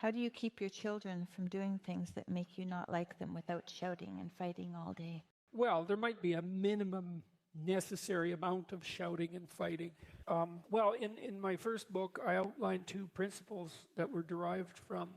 How do you keep your children from doing things that make you not like them without shouting and fighting all day? Well, there might be a minimum necessary amount of shouting and fighting. In my first book, I outlined two principles that were derived from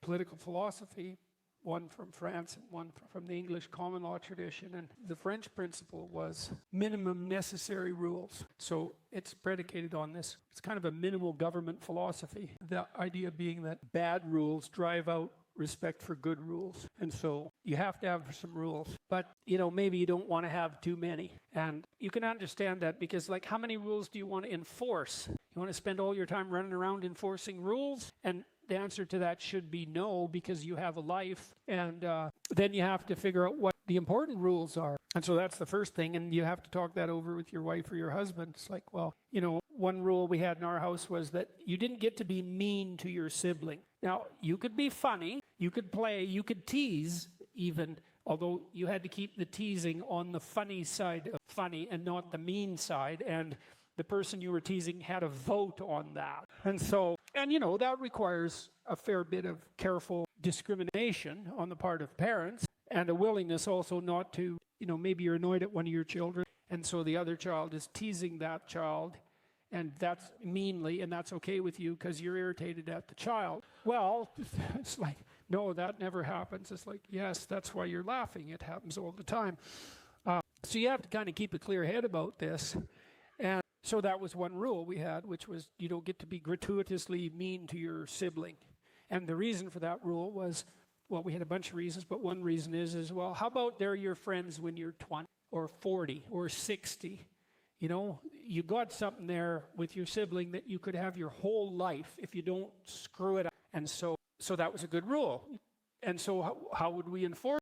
political philosophy, one from France and one from the English common law tradition. And the French principle was minimum necessary rules. So it's predicated on this. It's kind of a minimal government philosophy. The idea being that bad rules drive out respect for good rules. And so you have to have some rules. But, maybe you don't want to have too many. And you can understand that because, how many rules do you want to enforce? You want to spend all your time running around enforcing rules? And the answer to that should be no, because you have a life. And then you have to figure out what the important rules are. And so that's the first thing. And you have to talk that over with your wife or your husband. It's one rule we had in our house was that you didn't get to be mean to your sibling. Now, you could be funny, you could play, you could tease even, although you had to keep the teasing on the funny side of funny and not the mean side. And the person you were teasing had a vote on that. And that requires a fair bit of careful discrimination on the part of parents and a willingness also not to, maybe you're annoyed at one of your children. And so the other child is teasing that child. And that's meanly, and that's okay with you because you're irritated at the child. Well, it's like, no, that never happens. It's like, yes, that's why you're laughing. It happens all the time. So you have to kind of keep a clear head about this. And so that was one rule we had, which was you don't get to be gratuitously mean to your sibling. And the reason for that rule was, well, we had a bunch of reasons, but one reason is well, how about they're your friends when you're 20 or 40 or 60? You got something there with your sibling that you could have your whole life if you don't screw it up. And so that was a good rule. And so how would we enforce